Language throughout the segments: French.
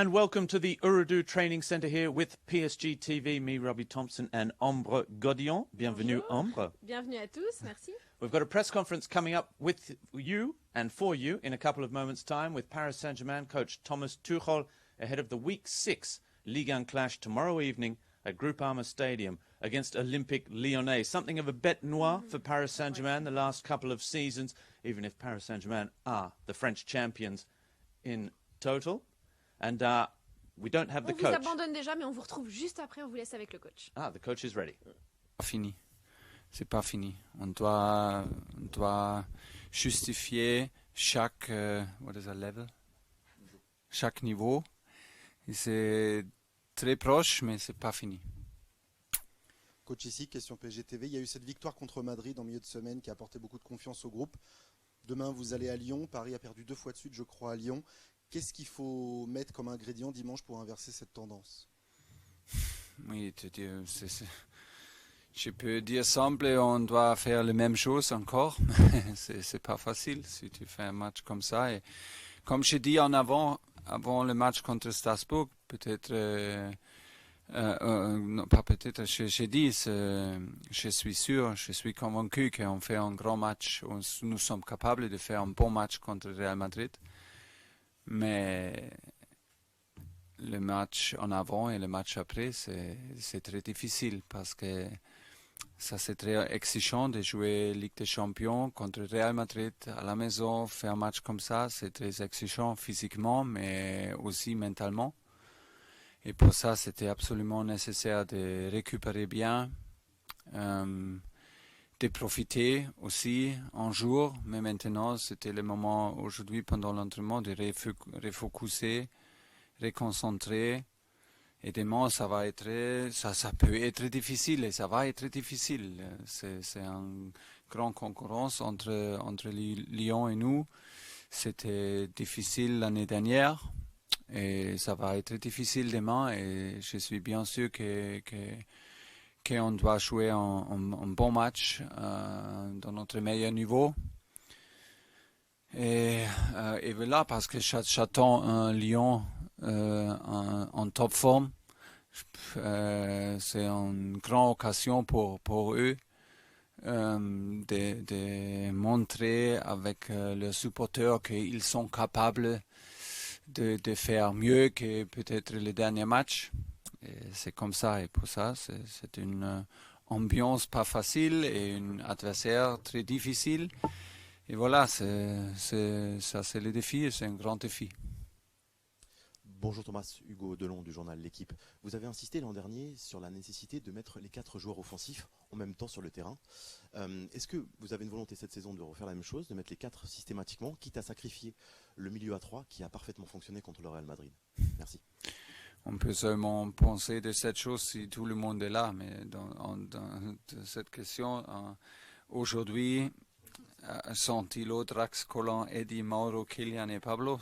and welcome to the Urdu Training Centre here with PSG TV, me, Robbie Thompson, and Ambre Godillon. Bienvenue, Bonjour. Ambre. Bienvenue à tous, merci. We've got a press conference coming up with you and for you in a couple of moments' time with Paris Saint-Germain coach Thomas Tuchel ahead of the Week 6 Ligue 1 clash tomorrow evening at Groupama Stadium against Olympique Lyonnais. Something of a bête noire for Paris Saint-Germain the last couple of seasons, even if Paris Saint-Germain are the French champions in total. And we don't have the coach. On vous abandonne déjà, mais on vous retrouve juste après. On vous laisse avec le coach. Ah, the coach is ready. Pas fini. C'est pas fini. On doit justifier chaque what is that level? Chaque niveau. Et c'est très proche, mais c'est pas fini. Coach ici, question PSG TV. Il y a eu cette victoire contre Madrid en milieu de semaine qui a apporté beaucoup de confiance au groupe. Demain, vous allez à Lyon. Paris a perdu 2 fois de suite, je crois, à Lyon. Qu'est-ce qu'il faut mettre comme ingrédient dimanche pour inverser cette tendance? Oui, je peux dire simple, on doit faire les mêmes choses encore. C'est pas facile si tu fais un match comme ça. Et comme je dis en avant le match contre Strasbourg, peut-être, non, pas peut-être, je dis, je suis sûr, je suis convaincu qu'on fait un grand match. Nous sommes capables de faire un bon match contre Real Madrid. Mais le match en avant et le match après, c'est très difficile parce que ça c'est très exigeant de jouer Ligue des Champions contre Real Madrid à la maison. Faire un match comme ça, c'est très exigeant physiquement, mais aussi mentalement. Et pour ça, c'était absolument nécessaire de récupérer bien, de profiter aussi un jour, mais maintenant c'était le moment aujourd'hui pendant l'entraînement de refocuser, reconcentrer. Et demain ça va être, ça peut être difficile et ça va être difficile. C'est une grande concurrence entre Lyon et nous. C'était difficile l'année dernière et ça va être difficile demain. Et je suis bien sûr qu'on doit jouer un bon match dans notre meilleur niveau. Et voilà, parce que j'attends un Lyon en top forme. C'est une grande occasion pour eux de montrer avec leurs supporters qu'ils sont capables de faire mieux que peut-être le dernier match. Et c'est comme ça, et pour ça, c'est une ambiance pas facile et un adversaire très difficile. Et voilà, ça c'est le défi et c'est un grand défi. Bonjour Thomas, Hugo Delon du journal L'Équipe. Vous avez insisté l'an dernier sur la nécessité de mettre les 4 joueurs offensifs en même temps sur le terrain. Est-ce que vous avez une volonté cette saison de refaire la même chose, de mettre les 4 systématiquement, quitte à sacrifier le milieu à 3 qui a parfaitement fonctionné contre le Real Madrid? Merci. On peut seulement penser de cette chose si tout le monde est là, mais dans cette question, aujourd'hui, sont-ils l'autre axe collant Eddie, Mauro, Kylian et Pablo?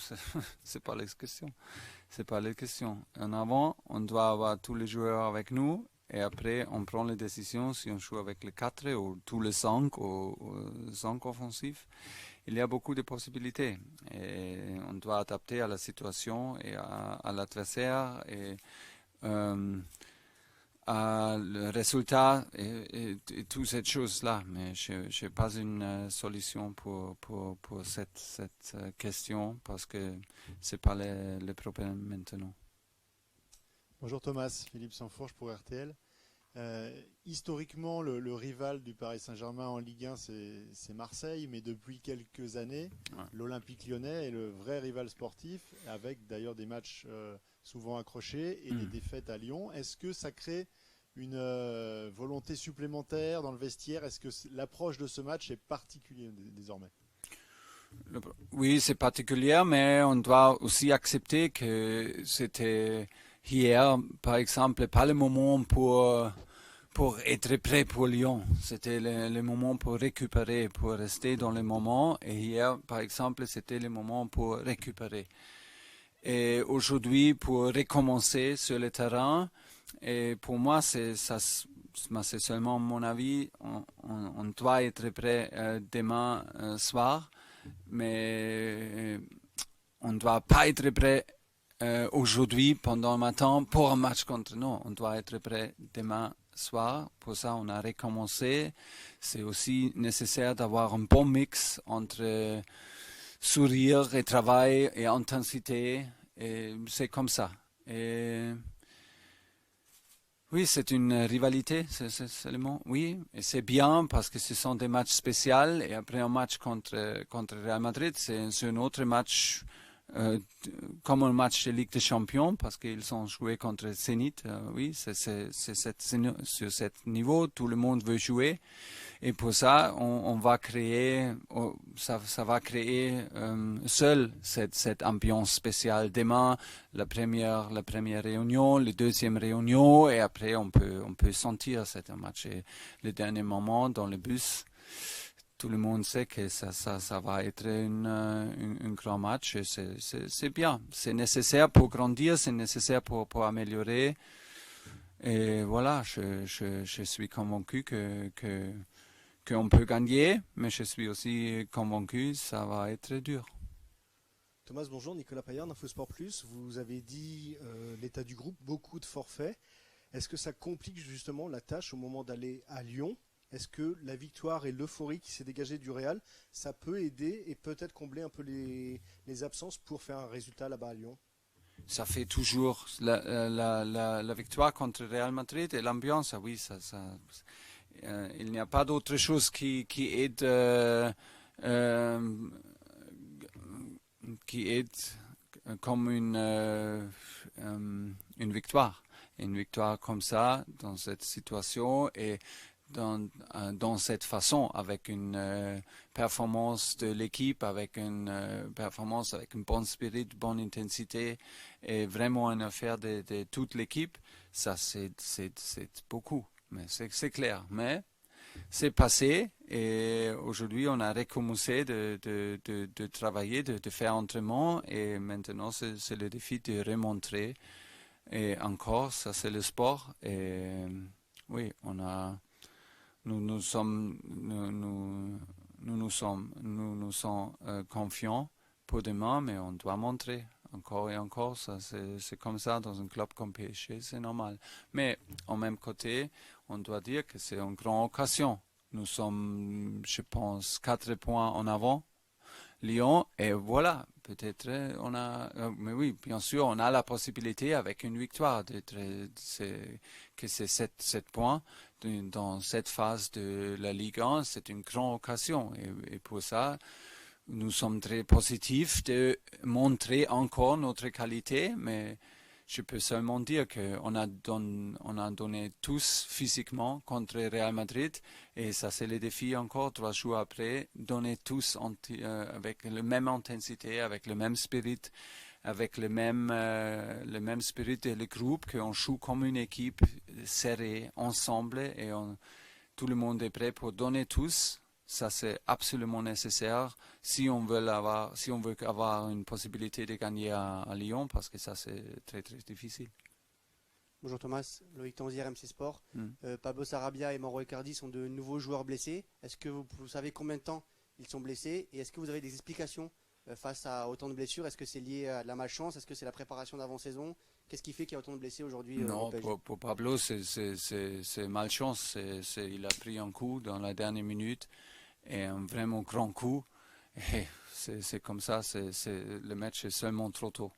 C'est pas la question. C'est pas la question. En avant, on doit avoir tous les joueurs avec nous et après, on prend les décisions si on joue avec les 4 ou tous les 5 ou 5 offensifs. Il y a beaucoup de possibilités et on doit adapter à la situation et à l'adversaire et à le résultat et toutes ces choses-là. Mais je n'ai pas une solution pour cette question parce que ce n'est pas le problème maintenant. Bonjour Thomas, Philippe Sansfourche pour RTL. Historiquement, le rival du Paris Saint-Germain en Ligue 1, c'est Marseille, mais depuis quelques années, l'Olympique Lyonnais est le vrai rival sportif, avec d'ailleurs des matchs souvent accrochés et des défaites à Lyon. Est-ce que ça crée une volonté supplémentaire dans le vestiaire? Est-ce que l'approche de ce match est particulière désormais? Oui, c'est particulier, mais on doit aussi accepter que c'était hier, par exemple, pas le moment pour être prêt pour Lyon. C'était le moment pour récupérer, pour rester dans le moment. Et hier, par exemple, c'était le moment pour récupérer. Et aujourd'hui, pour recommencer sur le terrain, et pour moi, c'est seulement mon avis, on doit être prêt demain soir, mais on ne doit pas être prêt aujourd'hui, pendant le matin, pour un match contre nous. On doit être prêt demain soir. Pour ça, on a recommencé. C'est aussi nécessaire d'avoir un bon mix entre sourire et travail et intensité. Et c'est comme ça. Et oui, c'est une rivalité, c'est le mot. Oui, et c'est bien parce que ce sont des matchs spéciaux. Et après un match contre Real Madrid, c'est un autre match comme un match de Ligue des Champions parce qu'ils ont joué contre Zénith. Oui, c'est sur ce niveau, tout le monde veut jouer. Et pour ça, on va créer, ça va créer seul cette ambiance spéciale. Demain, la première réunion, la deuxième réunion, et après on peut sentir cet match. Et le dernier moment dans le bus, tout le monde sait que ça va être un grand match. Et c'est bien, c'est nécessaire pour grandir, c'est nécessaire pour améliorer. Et voilà, je suis convaincu qu'on peut gagner, mais je suis aussi convaincu que ça va être dur. Thomas, bonjour, Nicolas Paillard d'Infosport Plus. Vous avez dit l'état du groupe, beaucoup de forfaits. Est-ce que ça complique justement la tâche au moment d'aller à Lyon? Est-ce que la victoire et l'euphorie qui s'est dégagée du Real, ça peut aider et peut-être combler un peu les absences pour faire un résultat là-bas à Lyon? Ça fait toujours la victoire contre Real Madrid et l'ambiance, oui, il n'y a pas d'autre chose qui aide comme une victoire. Une victoire comme ça, dans cette situation et dans cette façon, avec une performance de l'équipe, avec une performance, avec un bon spirit, une bonne intensité, et vraiment une affaire de toute l'équipe, ça c'est beaucoup. Mais c'est clair. Mais c'est passé et aujourd'hui on a recommencé de travailler, de faire entraînement et maintenant c'est le défi de remontrer. Et encore, ça c'est le sport. Et oui, nous sommes confiants pour demain, mais on doit montrer. Encore et encore, ça c'est comme ça dans un club comme PSG, c'est normal. Mais en même côté, on doit dire que c'est une grande occasion. Nous sommes, je pense, 4 points en avant, Lyon, et voilà, peut-être on a, mais oui, bien sûr, on a la possibilité avec une victoire que c'est 7 points dans cette phase de la Ligue 1, c'est une grande occasion, et pour ça, nous sommes très positifs de montrer encore notre qualité, mais je peux seulement dire qu'on a donné tous physiquement contre Real Madrid et ça c'est le défi encore 3 jours après, donner tous avec la même intensité, avec le même spirit, avec le même spirit de le groupe, qu'on joue comme une équipe serrée, ensemble et tout le monde est prêt pour donner tous. Ça, c'est absolument nécessaire si on veut avoir une possibilité de gagner à Lyon, parce que ça, c'est très, très difficile. Bonjour Thomas, Loïc Tanzier, MC Sport. Pablo Sarabia et Mauro Icardi sont de nouveaux joueurs blessés. Est-ce que vous savez combien de temps ils sont blessés? Et est-ce que vous avez des explications face à autant de blessures? Est-ce que c'est lié à la malchance? Est-ce que c'est la préparation d'avant-saison? Qu'est-ce qui fait qu'il y a autant de blessés aujourd'hui? Non, pour Pablo, c'est malchance. Il a pris un coup dans la dernière minute. Et un vraiment grand coup. Et c'est comme ça, le match est seulement trop tôt.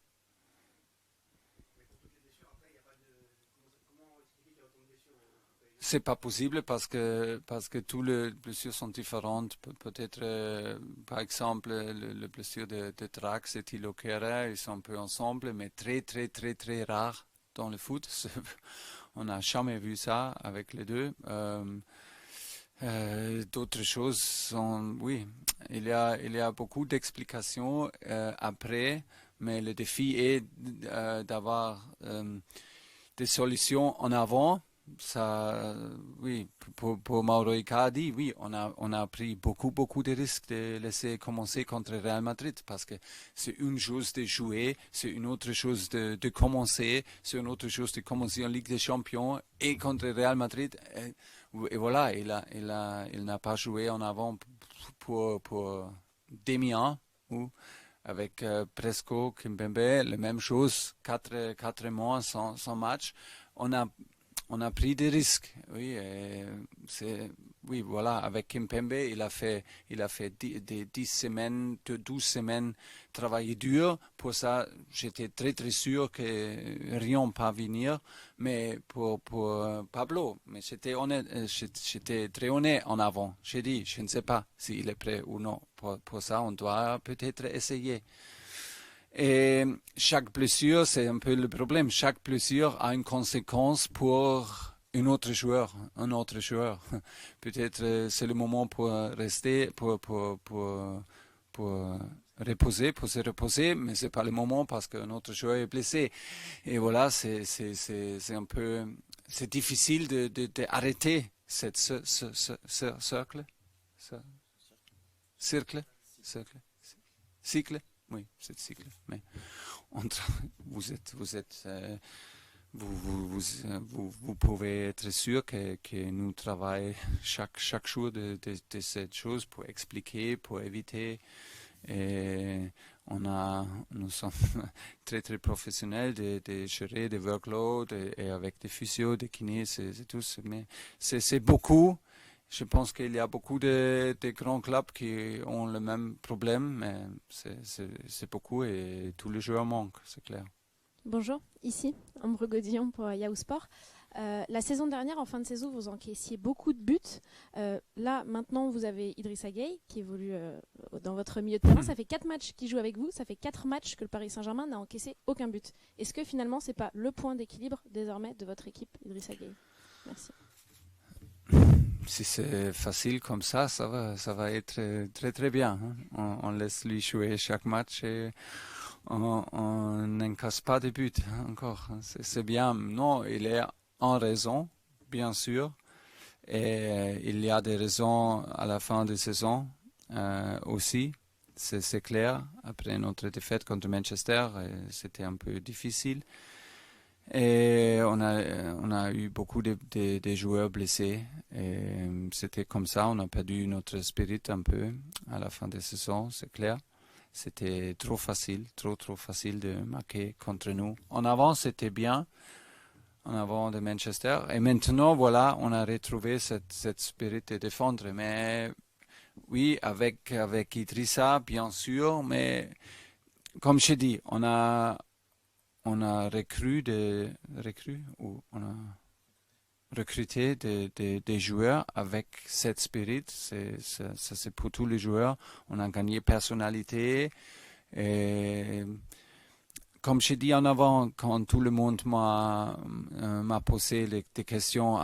C'est pas possible parce que toutes les blessures sont différentes. Peut-être, par exemple, le blessure de Trax et Thilo Kehrer, ils sont un peu ensemble, mais très, très, très, très rares dans le foot. On n'a jamais vu ça avec les deux. D'autres choses sont, oui, il y a beaucoup d'explications après, mais le défi est d'avoir des solutions en avant. Ça, oui, pour Mauro Icardi, oui, on a pris beaucoup de risques de laisser commencer contre Real Madrid parce que c'est une chose de jouer, c'est une autre chose de commencer, c'est une autre chose de commencer en Ligue des Champions et contre Real Madrid. Et voilà, il n'a pas joué en avant pour demi-an ou avec presque Kimpembe, la même chose, 4 mois sans match. On a pris des risques, oui. Oui, voilà, avec Kimpembe, il a fait 10 semaines, 12 semaines travailler dur. Pour ça, j'étais très très sûr que rien pas venir. Mais pour Pablo, mais j'étais très honnête en avant. J'ai dit, je ne sais pas s'il est prêt ou non. Pour ça, on doit peut-être essayer. Et chaque blessure, c'est un peu le problème. Chaque blessure a une conséquence pour un autre joueur. Peut-être c'est le moment pour rester, pour se reposer, mais c'est pas le moment parce qu'un autre joueur est blessé. Et voilà, c'est un peu, c'est difficile d'arrêter cette cycle. Oui, c'est cycle. Mais vous pouvez être sûr que nous travaillons chaque jour de cette chose pour expliquer, pour éviter. Et nous sommes très très professionnels de gérer des workloads et avec des physios, des kinés, c'est tout. Mais c'est beaucoup. Je pense qu'il y a beaucoup de grands clubs qui ont le même problème, mais c'est beaucoup et tous les joueurs manquent, c'est clair. Bonjour, ici Ambre Godillon pour Yahoo Sport. La saison dernière, en fin de saison, vous encaissiez beaucoup de buts. Là, maintenant, vous avez Idrissa Gueye qui évolue dans votre milieu de terrain. Ça fait 4 matchs qu'il joue avec vous. Ça fait 4 matchs que le Paris Saint-Germain n'a encaissé aucun but. Est-ce que finalement, ce n'est pas le point d'équilibre désormais de votre équipe, Idrissa Gueye? Merci. Si c'est facile comme ça va être très très bien. Hein. On laisse lui jouer chaque match et on n'encaisse pas de buts encore. C'est bien. Non, il est en raison, bien sûr. Et il y a des raisons à la fin de saison aussi. C'est clair. Après notre défaite contre Manchester, c'était un peu difficile. Et on a eu beaucoup de joueurs blessés. Et c'était comme ça, on a perdu notre spirit un peu à la fin de saison, c'est clair. C'était trop facile de marquer contre nous. En avant, c'était bien, en avant de Manchester. Et maintenant, voilà, on a retrouvé cette spirit de défendre. Mais oui, avec Idrissa, bien sûr, mais comme je dis, on a recruté des joueurs avec cette spirit. C'est pour tous les joueurs. On a gagné personnalité. Et comme je dis en avant, quand tout le monde m'a posé des questions,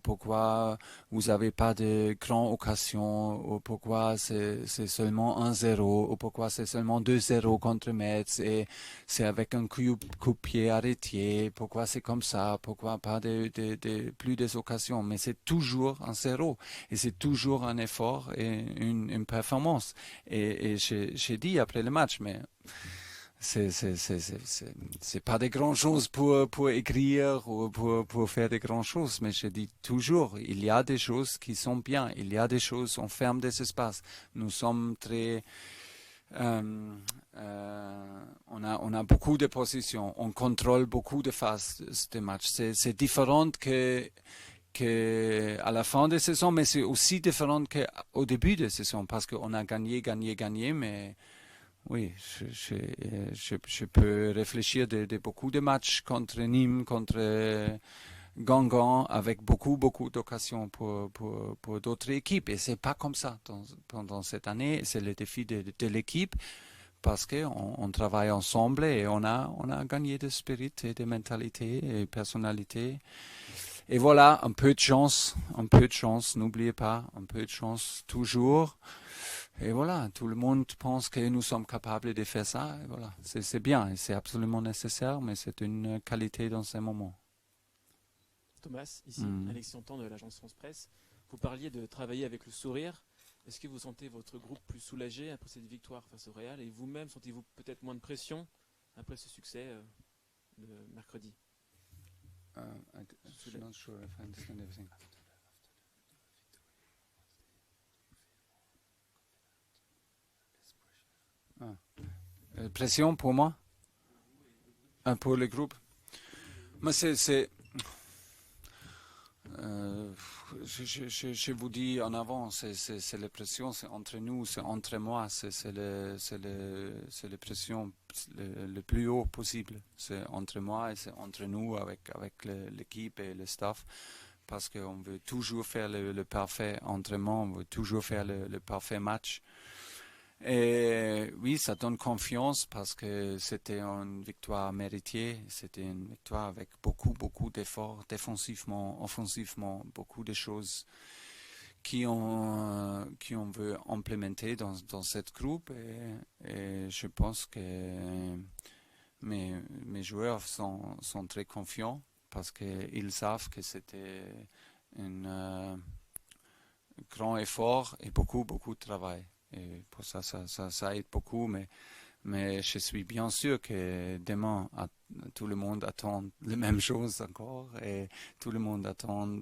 pourquoi vous n'avez pas de grandes occasions, ou pourquoi c'est seulement 1-0, ou pourquoi c'est seulement 2-0 contre Metz, et c'est avec un coup de pied arrêté, pourquoi c'est comme ça, pourquoi pas plus des occasions, mais c'est toujours un 0, et c'est toujours un effort et une performance. Et j'ai dit après le match, mais c'est pas des grandes choses pour écrire ou pour faire des grandes choses, mais je dis toujours, il y a des choses qui sont bien, il y a des choses, on ferme des espaces, nous sommes très, on a beaucoup de positions, on contrôle beaucoup de phases de match. C'est différent que à la fin de saison, mais c'est aussi différent qu'au début de saison, parce qu'on a gagné, mais oui, je peux réfléchir de beaucoup de matchs contre Nîmes, contre Guingamp, avec beaucoup d'occasions pour d'autres équipes. Et c'est pas comme ça pendant cette année. C'est le défi de l'équipe parce qu'on travaille ensemble et on a gagné de spirit et de mentalité et personnalité. Et voilà, un peu de chance, n'oubliez pas, un peu de chance toujours. Et voilà, tout le monde pense que nous sommes capables de faire ça. Et voilà, c'est bien, c'est absolument nécessaire, mais c'est une qualité dans ces moments. Thomas, ici, Alexis Antan de l'agence France Presse. Vous parliez de travailler avec le sourire. Est-ce que vous sentez votre groupe plus soulagé après cette victoire face au Real? Et vous-même, sentez-vous peut-être moins de pression après ce succès de mercredi? I'm not sure if I understand everything. Pression pour moi, pour le groupe. Moi, je vous dis en avant, c'est la pression, c'est entre nous, c'est entre moi, c'est la pression le plus haut possible. C'est entre moi et c'est entre nous avec l'équipe et le staff, parce qu'on veut toujours faire le parfait entraînement, on veut toujours faire le parfait match. Et oui, ça donne confiance parce que c'était une victoire méritée, c'était une victoire avec beaucoup d'efforts, défensivement, offensivement, beaucoup de choses qu'on veut implémenter dans cette groupe. Et je pense que mes joueurs sont très confiants parce qu'ils savent que c'était un grand effort et beaucoup de travail. Et pour ça aide beaucoup, mais je suis bien sûr que demain, tout le monde attend la même chose encore, et tout le monde attend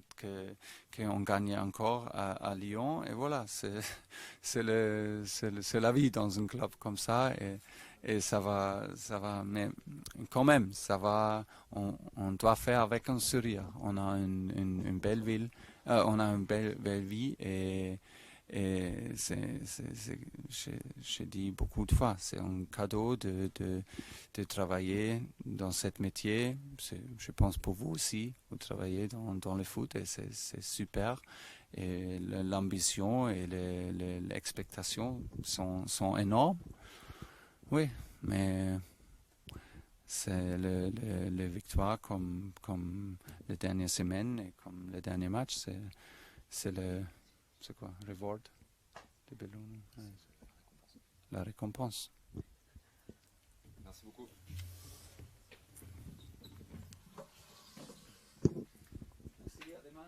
qu'on gagne encore à Lyon, et voilà, c'est la vie dans un club comme ça, et ça va, mais quand même, ça va, on doit faire avec un sourire. On a une belle ville, on a une belle vie, et je dis beaucoup de fois, c'est un cadeau de travailler dans ce métier. Je pense pour vous aussi, vous travaillez dans le foot et c'est super. Et l'ambition et l'expectation sont énormes. Oui, mais c'est les victoires comme les dernières semaines et comme les derniers matchs, c'est quoi? Reward, la récompense. Merci beaucoup. Merci, à demain.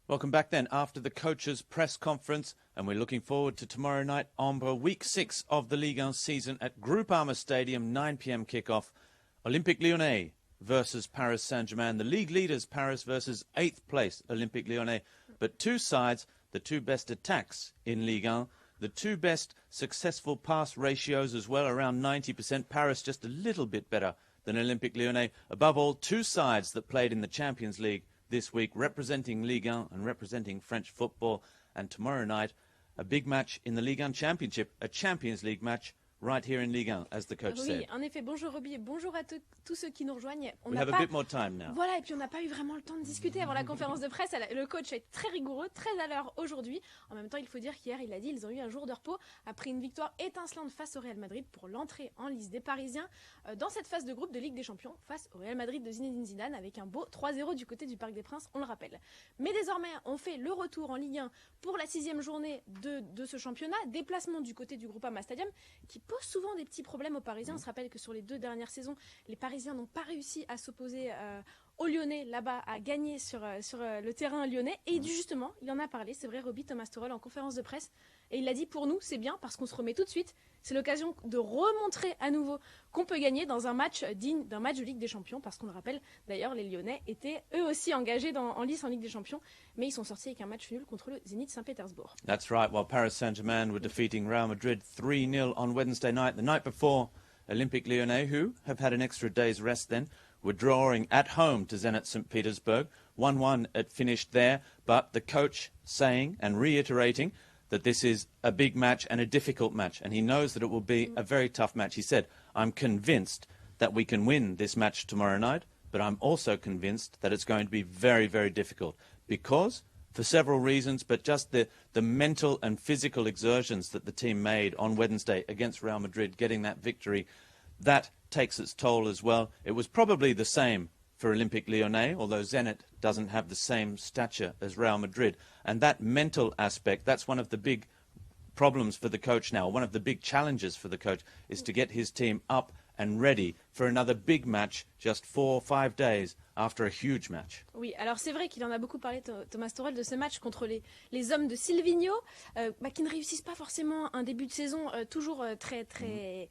Welcome back then after the coaches' press conference, and we're looking forward to tomorrow night, Ambre, week 6 of the Ligue 1 season at Groupama Stadium, 9 p.m. kickoff. Olympique Lyonnais versus Paris Saint-Germain. The league leaders, Paris, versus 8th place, Olympique Lyonnais. But two sides, the two best attacks in Ligue 1, the two best successful pass ratios as well, around 90%. Paris just a little bit better than Olympique Lyonnais. Above all, two sides that played in the Champions League this week, representing Ligue 1 and representing French football. And tomorrow night, a big match in the Ligue 1 Championship, a Champions League match right here in Ligue 1, as the coach said. Oui, en effet, bonjour Roby et bonjour à tous ceux qui nous rejoignent. We have a bit more time now. Voilà, et puis on n'a pas eu vraiment le temps de discuter avant la conférence de presse. Le coach est très rigoureux, très à l'heure aujourd'hui. En même temps, il faut dire qu'hier, il a dit, ils ont eu un jour de repos après une victoire étincelante face au Real Madrid pour l'entrée en lice des Parisiens dans cette phase de groupe de Ligue des Champions face au Real Madrid de Zinedine Zidane avec un beau 3-0 du côté du Parc des Princes, on le rappelle. Mais désormais, on fait le retour en Ligue 1 pour la 6e journée de ce championnat. Déplacement du côté du Groupama Stadium qui pose souvent des petits problème aux Parisiens. On se rappelle que sur les 2 dernières saisons, les Parisiens n'ont pas réussi à s'opposer aux Lyonnais là-bas, à gagner sur le terrain lyonnais. Et justement, il en a parlé, c'est vrai, Roby, Thomas Tuchel en conférence de presse. Et il a dit, pour nous, c'est bien parce qu'on se remet tout de suite. C'est l'occasion de remontrer à nouveau qu'on peut gagner dans un match digne d'un match de Ligue des Champions. Parce qu'on le rappelle, d'ailleurs, les Lyonnais étaient eux aussi engagés en lice en Ligue des Champions. Mais ils sont sortis avec un match nul contre le Zénith Saint-Pétersbourg. That's right. Well, Paris Saint-Germain were defeating Real Madrid 3-0 on Wednesday night. The night before, Olympique Lyonnais, who have had an extra day's rest then, were drawing at home to Zenit St. Petersburg. 1-1 it finished there, but the coach saying and reiterating that this is a big match and a difficult match, and he knows that it will be a very tough match. He said, I'm convinced that we can win this match tomorrow night, but I'm also convinced that it's going to be very, very difficult because, for several reasons, but just the mental and physical exertions that the team made on Wednesday against Real Madrid, getting that victory, that takes its toll as well. It was probably the same for Olympique Lyonnais, although Zenit doesn't have the same stature as Real Madrid. And that mental aspect, that's one of the big problems for the coach now. One of the big challenges for the coach is to get his team up and ready for another big match just 4 or 5 days after a huge match. Oui, alors c'est vrai qu'il en a beaucoup parlé, Thomas Tuchel, de ce match contre les hommes de Silvino, qui ne réussissent pas forcément un début de saison toujours très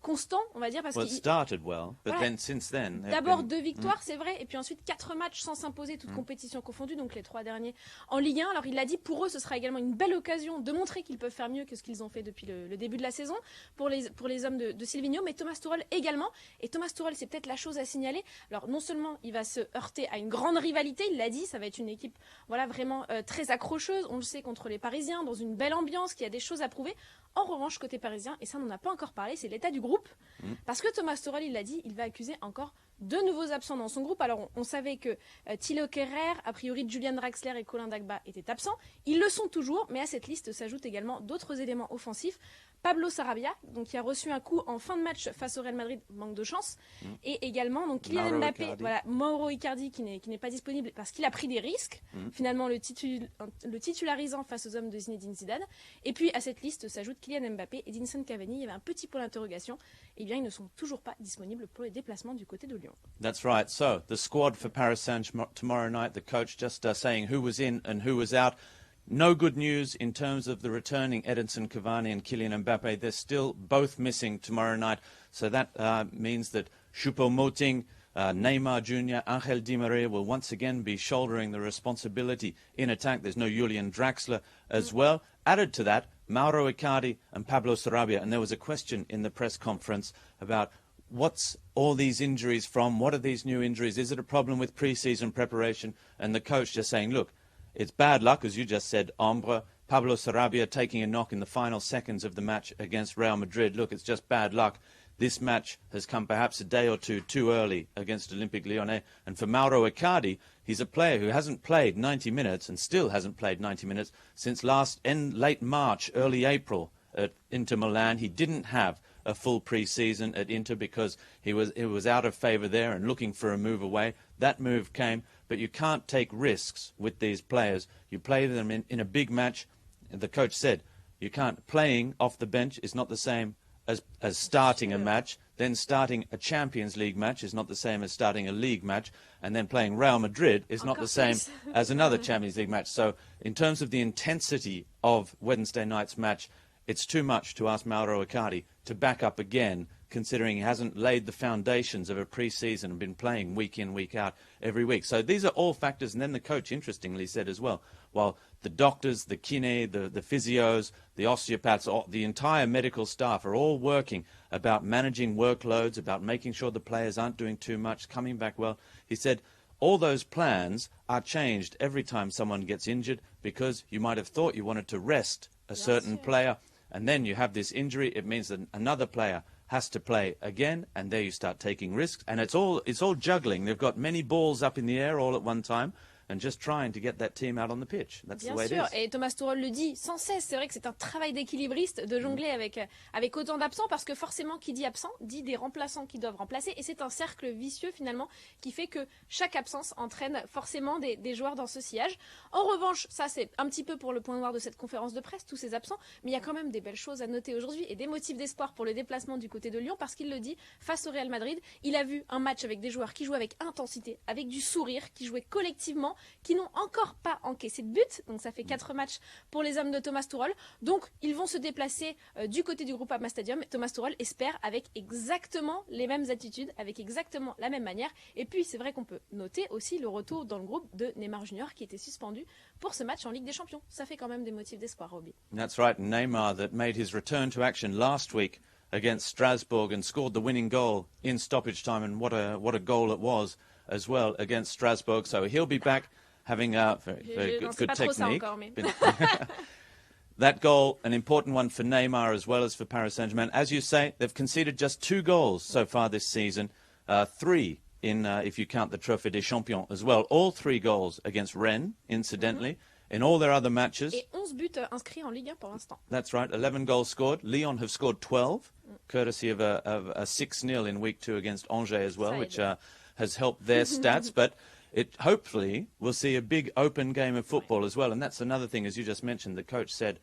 constant, on va dire, parce Well, it qu'il started well, but Voilà. then since then, they've d'abord been- 2 victoires, c'est vrai, et puis ensuite 4 matchs sans s'imposer, toutes compétitions confondues, donc les 3 derniers en Ligue 1. Alors il l'a dit, pour eux, ce sera également une belle occasion de montrer qu'ils peuvent faire mieux que ce qu'ils ont fait depuis le début de la saison pour les hommes de Silvino, mais Thomas Tuchel également. Et Thomas Tuchel, c'est peut-être la chose à signaler. Alors non seulement il va se heurter à une grande rivalité, il l'a dit, ça va être une équipe voilà vraiment très accrocheuse, on le sait, contre les Parisiens, dans une belle ambiance, qui a des choses à prouver. En revanche, côté parisien, et ça on n'en a pas encore parlé, c'est l'état du groupe. Parce que Thomas Tuchel, il l'a dit, il va accuser encore 2 nouveaux absents dans son groupe. Alors on savait que Thilo Kehrer, a priori Julian Draxler et Colin Dagba étaient absents. Ils le sont toujours, mais à cette liste s'ajoutent également d'autres éléments offensifs. Pablo Sarabia, donc qui a reçu un coup en fin de match face au Real Madrid, manque de chance, et également donc Kylian Mauro Mbappé, Icardi. voilà, Mauro Icardi qui n'est pas disponible parce qu'il a pris des risques, finalement le titularisant face aux hommes de Zinedine Zidane. Et puis à cette liste s'ajoutent Kylian Mbappé et Edinson Cavani. Il y avait un petit point d'interrogation. Eh bien, ils ne sont toujours pas disponibles pour les déplacements du côté de Lyon. That's right. So the squad for Paris Saint-Germain tomorrow night. The coach just saying who was in and who was out. No good news in terms of the returning Edinson Cavani and Kylian Mbappe. They're still both missing tomorrow night. So that means that Choupo-Moting, Neymar Jr., Angel Di Maria will once again be shouldering the responsibility in attack. There's no Julian Draxler as well. Added to that, Mauro Icardi and Pablo Sarabia. And there was a question in the press conference about what's all these injuries from? What are these new injuries? Is it a problem with pre-season preparation? And the coach just saying, look, it's bad luck, as you just said, Ombre. Pablo Sarabia taking a knock in the final seconds of the match against Real Madrid. Look, it's just bad luck. This match has come perhaps a day or two too early against Olympique Lyonnais. And for Mauro Icardi, he's a player who hasn't played 90 minutes and still hasn't played 90 minutes since late March, early April at Inter Milan. He didn't have a full pre-season at Inter because he was out of favour there and looking for a move away. That move came, but you can't take risks with these players. You play them in a big match. The coach said you can't. Playing off the bench is not the same as starting a match. Then starting a Champions League match is not the same as starting a league match. And then playing Real Madrid is not the same as another Champions League match. So in terms of the intensity of Wednesday night's match, it's too much to ask Mauro Icardi to back up again, considering he hasn't laid the foundations of a pre-season and been playing week in, week out every week. So these are all factors. And then the coach, interestingly, said as well, while the doctors, the kine, the physios, the osteopaths, the entire medical staff are all working about managing workloads, about making sure the players aren't doing too much, coming back well. He said all those plans are changed every time someone gets injured because you might have thought you wanted to rest a certain player, and then you have this injury. It means that another player has to play again, and there you start taking risks. And it's all juggling. They've got many balls up in the air all at one time, and just trying to get that team out on the pitch. That's the way it is. Bien sûr, et Thomas Tuchel le dit sans cesse. C'est vrai que c'est un travail d'équilibriste de jongler avec autant d'absents, parce que forcément, qui dit absent, dit des remplaçants qui doivent remplacer, et c'est un cercle vicieux finalement qui fait que chaque absence entraîne forcément des joueurs dans ce sillage. En revanche, ça c'est un petit peu pour le point noir de cette conférence de presse, tous ces absents, mais il y a quand même des belles choses à noter aujourd'hui et des motifs d'espoir pour le déplacement du côté de Lyon, parce qu'il le dit, face au Real Madrid, il a vu un match avec des joueurs qui jouaient avec intensité, avec du sourire, qui jouaient collectivement, qui n'ont encore pas encaissé de but, donc ça fait 4 matchs pour les hommes de Thomas Tuchel. Donc ils vont se déplacer du côté du Groupama Stadium. Thomas Tuchel espère avec exactement les mêmes attitudes, avec exactement la même manière. Et puis c'est vrai qu'on peut noter aussi le retour dans le groupe de Neymar Jr. qui était suspendu pour ce match en Ligue des Champions. Ça fait quand même des motifs d'espoir, Robbie. That's right, Neymar that made his return to action last week against Strasbourg and scored the winning goal in stoppage time, and what a goal it was as well against Strasbourg. So he'll be back having a very good technique. That goal, an important one for Neymar as well as for Paris Saint-Germain. As you say, they've conceded just 2 goals so far this season, 3 in, if you count the Trophée des Champions as well. All 3 goals against Rennes, incidentally, in all their other matches. Et 11 buts inscrits en Ligue 1 pour l'instant. That's right, 11 goals scored. Lyon have scored 12, courtesy of a 6-0 in week 2 against Angers as well, which has helped their stats. But it hopefully will see a big open game of football as well. And that's another thing, as you just mentioned, the coach said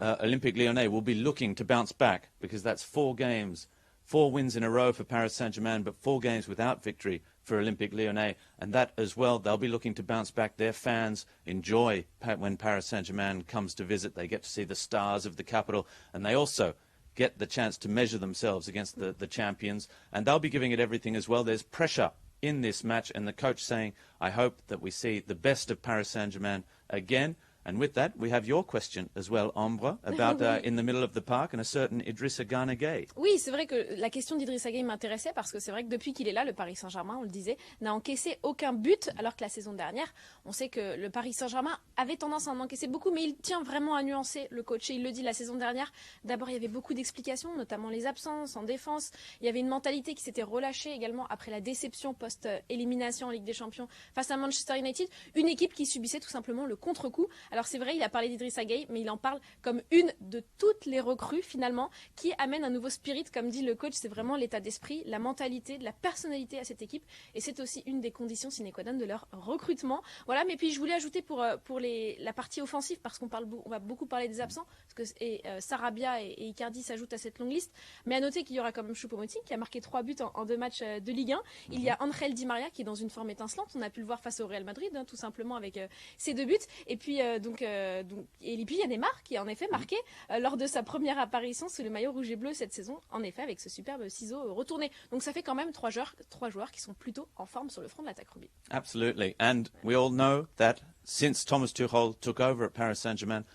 Olympique Lyonnais will be looking to bounce back, because that's 4 games, 4 wins in a row for Paris Saint-Germain, but 4 games without victory for Olympique Lyonnais. And that as well, they'll be looking to bounce back. Their fans enjoy when Paris Saint-Germain comes to visit. They get to see the stars of the capital, and they also get the chance to measure themselves against the champions, and they'll be giving it everything as well. There's pressure in this match, and the coach saying, I hope that we see the best of Paris Saint-Germain again. And with that, we have your question as well, Ambre, about in the middle of the park and a certain Idrissa Gana Gueye. Oui, c'est vrai que la question d'Idrissa Gueye m'intéressait parce que c'est vrai que depuis qu'il est là, le Paris Saint-Germain, on le disait, n'a encaissé aucun but, alors que la saison dernière, on sait que le Paris Saint-Germain avait tendance à en encaisser beaucoup, mais il tient vraiment à nuancer le coach. Et il le dit la saison dernière, d'abord il y avait beaucoup d'explications, notamment les absences en défense. Il y avait une mentalité qui s'était relâchée également après la déception post-élimination en Ligue des Champions face à Manchester United, une équipe qui subissait tout simplement le contre-coup. Alors c'est vrai, il a parlé d'Idrissa Gueye, mais il en parle comme une de toutes les recrues finalement qui amène un nouveau spirit, comme dit le coach. C'est vraiment l'état d'esprit, la mentalité, de la personnalité à cette équipe, et c'est aussi une des conditions sine qua non de leur recrutement. Voilà, mais puis je voulais ajouter pour la partie offensive, parce qu'on va beaucoup parler des absents, parce que Sarabia et Icardi s'ajoutent à cette longue liste, mais à noter qu'il y aura quand même Choupo-Moting qui a marqué 3 buts en 2 matchs de Ligue 1. Il y a Angel Di Maria qui est dans une forme étincelante, on a pu le voir face au Real Madrid, tout simplement avec ses 2 buts, et puis et puis il y a Neymar qui a en effet marqué lors de sa première apparition sous le maillot rouge et bleu cette saison, en effet avec ce superbe ciseau retourné. Donc ça fait quand même 3 joueurs qui sont plutôt en forme sur le front de l'attaque, Ruby. Absolutely, and we all know that since Thomas Tuchel took over at Paris Saint-Germain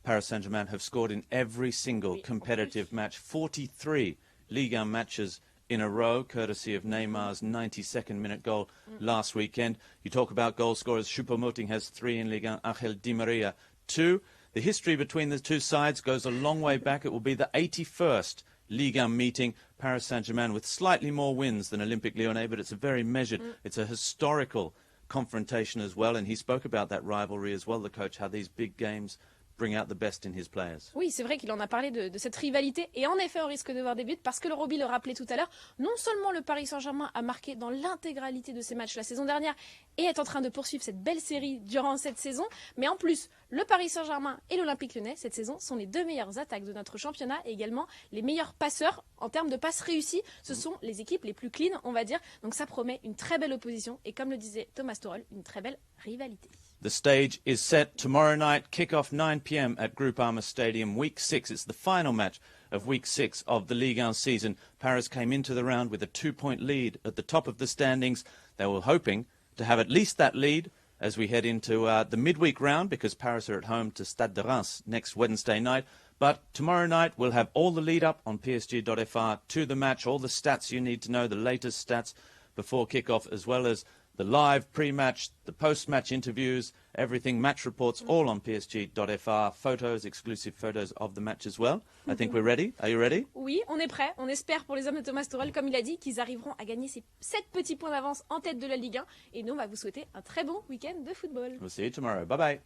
have scored in every single competitive match, 43 Ligue 1 matches in a row, courtesy of Neymar's 92nd minute goal last weekend. You talk about goal scorers, Choupo-Moting has 3 in Ligue 1, Angel Di Maria 2. The history between the two sides goes a long way back. It will be the 81st Ligue 1 meeting. Paris Saint-Germain with slightly more wins than Olympique Lyonnais, but it's a very measured, it's a historical confrontation as well. And he spoke about that rivalry as well, the coach, how these big games bring out the best in his players. Oui, c'est vrai qu'il en a parlé de cette rivalité, et en effet on risque de voir des buts parce que le Roby le rappelait tout à l'heure, non seulement le Paris Saint-Germain a marqué dans l'intégralité de ses matchs la saison dernière et est en train de poursuivre cette belle série durant cette saison, mais en plus le Paris Saint-Germain et l'Olympique Lyonnais cette saison sont les 2 meilleures attaques de notre championnat et également les meilleurs passeurs en termes de passes réussies. Ce sont les équipes les plus clean, on va dire, donc ça promet une très belle opposition et comme le disait Thomas Tuchel, une très belle rivalité. The stage is set tomorrow night, kick-off 9 p.m. at Groupama Stadium, Week 6. It's the final match of Week 6 of the Ligue 1 season. Paris came into the round with a 2-point lead at the top of the standings. They were hoping to have at least that lead as we head into the midweek round, because Paris are at home to Stade de Reims next Wednesday night. But tomorrow night we'll have all the lead up on PSG.fr to the match, all the stats you need to know, the latest stats before kick-off, as well as the live pre-match, the post-match interviews, everything, match reports, all on PSG.fr, photos, exclusive photos of the match as well. I think we're ready. Are you ready? Oui, on est prêt. On espère pour les hommes de Thomas Tuchel, comme il a dit, qu'ils arriveront à gagner ces 7 petits points d'avance en tête de la Ligue 1. Et nous, on va vous souhaiter un très bon week-end de football. We'll see you tomorrow. Bye-bye.